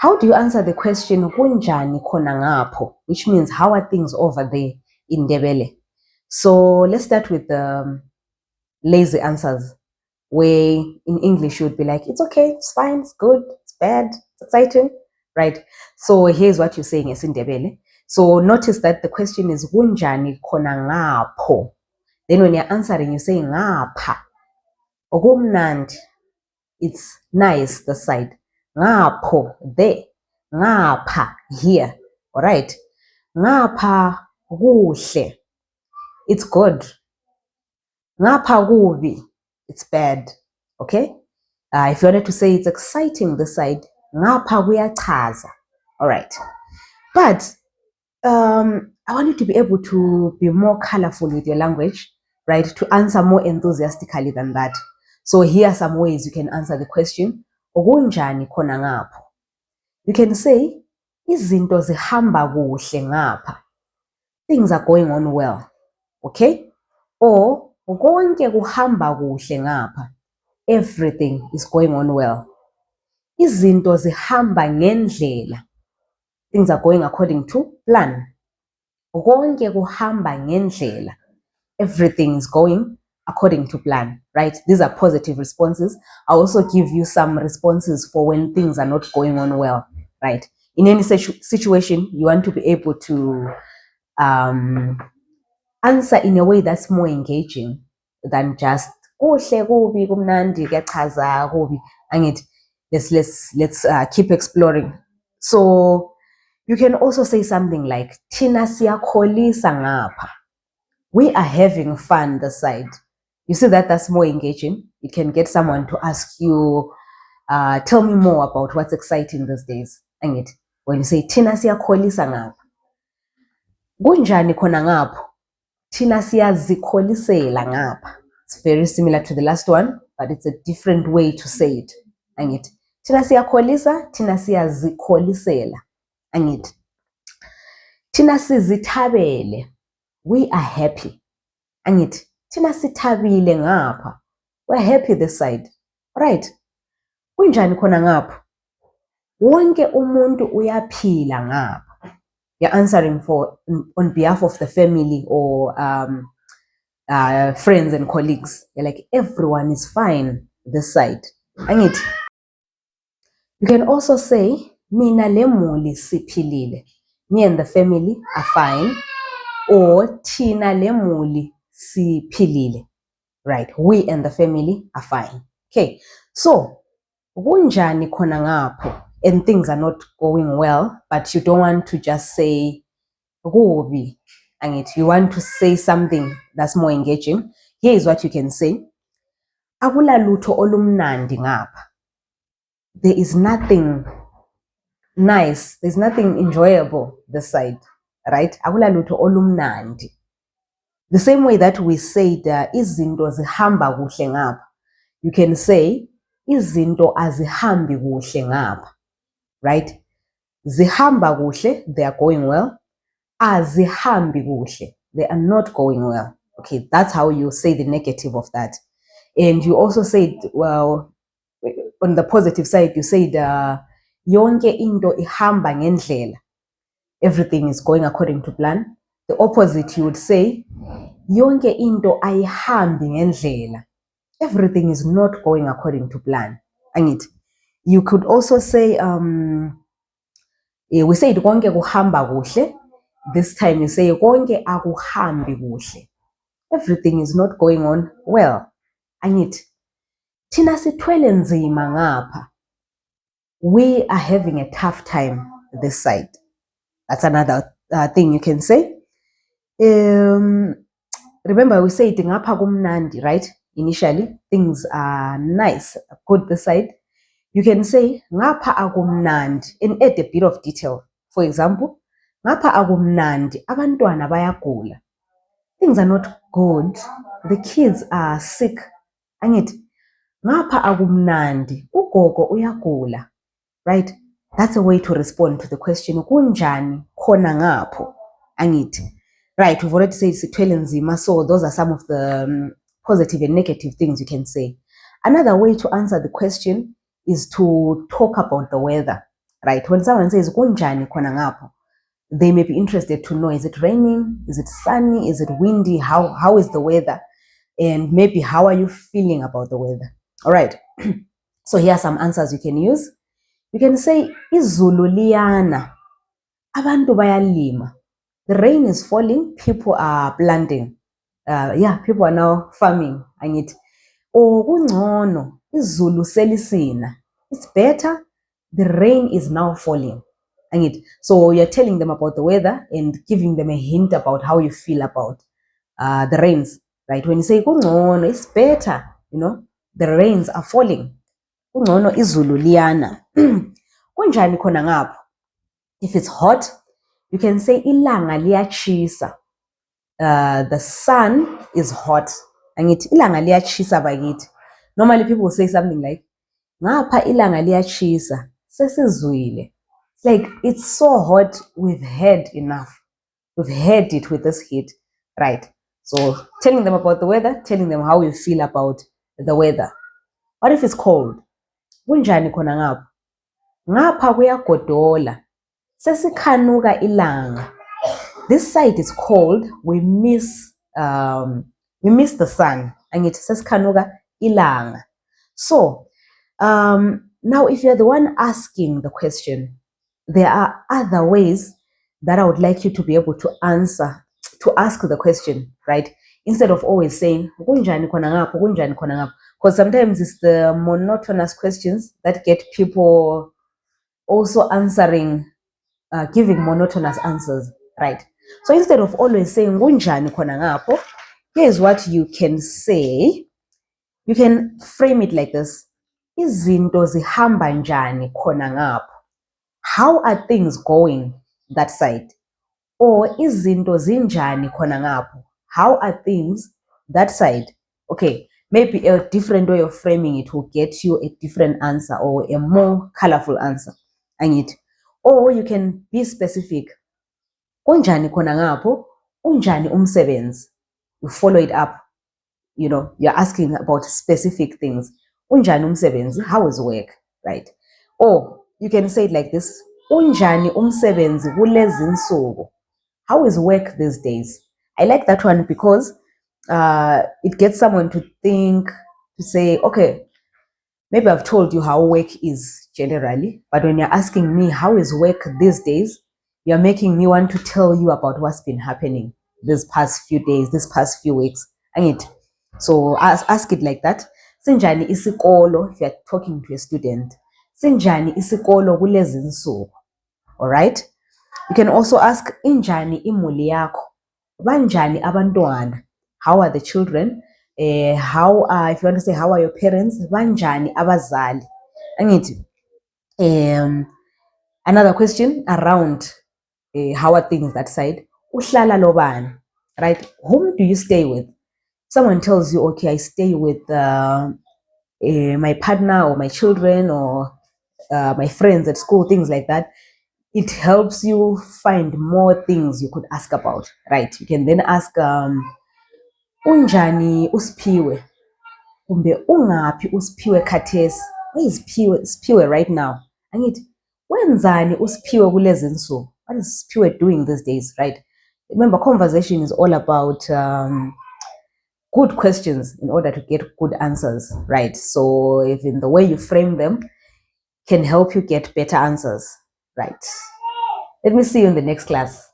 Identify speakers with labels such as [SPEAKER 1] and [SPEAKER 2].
[SPEAKER 1] How do you answer the question, kunjani khona ngapho? Which means, how are things over there in Ndebele? So let's start with the lazy answers, where in English you would be like, it's okay, it's fine, it's good, it's bad, it's exciting, right? So here's what you're saying as in Ndebele. So notice that the question is, kunjani khona ngapho? Then when you're answering, you're saying ngapha. Okumnandi, it's nice, the side. Ngapho, there. Ngapha, here. All right. Ngapha, kuhle. It's good. Ngapha kubi, it's bad. Okay. If you wanted to say it's exciting, the side. Ngapha kuyachaza. All right. But I want you to be able to be more colorful with your language, right? To answer more enthusiastically than that. So here are some ways you can answer the question. Okunjani khona ngapho? You can say, izinto zihamba kuhle ngapha. Things are going on well. Okay? Or, konke kuhamba kuhle ngapha. Everything is going on well. Izinto zihamba ngendlela. Things are going according to plan. Konke kuhamba ngendlela. Everything is going according to plan, right? These are positive responses. I'll also give you some responses for when things are not going on well, right? In any situation, you want to be able to answer in a way that's more engaging than just kuhle kubi kumnandi kuyachaza kubi. Let's keep exploring. So you can also say something like thina siyakholisa ngapha. We are having fun this side. You see that that's more engaging. It can get someone to ask you, tell me more about what's exciting these days. When you say thina siyakholisa ngapha. Kunjani khona ngapho? Thina siyazikholisela ngapha. It's very similar to the last one, but it's a different way to say it. Thina siyakholisa, thina siyazikholisela. Thina sizithabele. We are happy. Thina sithabile ngapha. We're happy this side. Right? Kunjani khona ngapho? Wonke umuntu uyaphila ngapha. You're answering on behalf of the family or friends and colleagues. You're like, everyone is fine this side. You can also say, mina lemuli siphilile. Me and the family are fine. Or thina lemuli siphilile. Right, we and the family are fine. Okay, so kunjani khona ngapho, and things are not going well, but you don't want to just say kubi. You want to say something that's more engaging. Here is what you can say. Akula lutho olumnandi ngapha. There is nothing nice, there's nothing enjoyable this side, right? Akula lutho olumnandi. The same way that we said izinto zihamba kuhle ngapha, you can say izinto azihambi kuhle ngapha, right? Zihamba kuhle, they are going well. Azihambi kuhle, they are not going well. Okay, that's how you say the negative of that. And you also said, well, on the positive side, you said yonke into ihamba ngendlela. Everything is going according to plan. The opposite, you would say, yonke into ayihambi ngendlela. Everything is not going according to plan. You could also say, we said konke kuhamba kuhle. This time you say konke akuhambi kuhle. Everything is not going on well. Thina sithwele nzima ngapha. We are having a tough time this side. That's another thing you can say. Remember, we said ngapha kumnandi, right? Initially, things are nice, good this side. You can say ngapha akumnandi and add a bit of detail. For example, ngapha akumnandi, abantwana bayagula. Things are not good. The kids are sick. Ngapha akumnandi, ugogo uyagula. Right? That's a way to respond to the question. Kunjani khona ngapho? Right, we've already said sithwele nzima, so those are some of the positive and negative things you can say. Another way to answer the question is to talk about the weather. right? When someone says kunjani khona ngapho, they may be interested to know, is it raining? Is it sunny? Is it windy? How is the weather? And maybe how are you feeling about the weather? All right. So here are some answers you can use. You can say izulu liyana, abantu bayalima. The rain is falling, people are planting. People are now farming. Angithi, oh kungcono, izulu selisina. It's better, the rain is now falling. Angithi, so you're telling them about the weather and giving them a hint about how you feel about the rains, right? When you say kungcono, it's better, the rains are falling. Kungcono izulu liyana. Kunjani khona ngapho? If it's hot, you can say ilanga liyachisa. The sun is hot. Angithi ilanga liyachisa bakithi. Normally people will say something like, ngapha ilanga liyachisa, sesizwile. It's like, it's so hot, we've had enough. We've had it with this heat, right? So telling them about the weather, telling them how you feel about the weather. What if it's cold? Kunjani khona ngapha? Ngapha kuyagodola. Sesikhanuka ilanga. This side is cold. We miss the sun. Angithi sesikhanuka ilanga. So now if you're the one asking the question, there are other ways that I would like you to be able to answer, to ask the question, right? Instead of always saying kunjani khona ngapho, kunjani khona ngapho, because sometimes it's the monotonous questions that get people also answering, giving monotonous answers, right? So instead of always saying kunjani khona ngapho, here's what you can say. You can frame it like this: izinto zihamba njani khona ngapho? How are things going that side? Or izinto zinjani khona ngapho? How are things that side? Okay, maybe a different way of framing it will get you a different answer or a more colorful answer. Or you can be specific. Kunjani khona ngapho? Unjani umsebenzi? You follow it up. You're asking about specific things. Unjani umsebenzi? How is work, right? Or you can say it like this: unjani umsebenzi kulezi nsuku? How is work these days? I like that one because it gets someone to think, to say, okay, maybe I've told you how work is generally, but when you're asking me how is work these days, you're making me want to tell you about what's been happening these past few days, these past few weeks. So ask it like that. Sinjani isikolo, if you're talking to a student. Sinjani isikolo kulezi nsuku. All right? You can also ask injani imuli yakho. Banjani abantwana? How are the children? If you want to say how are your parents? Banjani abazali? Another question around how are things that side? Uhlala lobani, right? Whom do you stay with? Someone tells you, okay, I stay with my partner or my children or my friends at school, things like that. It helps you find more things you could ask about, right? You can then ask, unjani uSphiwe? Kumbe ungaphi uSphiwe khathesi? Where is Sphiwe right now? Angithi, wenzani uSphiwe kulezi nsuku? What is Sphiwe doing these days, right? Remember, conversation is all about good questions in order to get good answers, right? So if in the way you frame them can help you get better answers, right? Let me see you in the next class.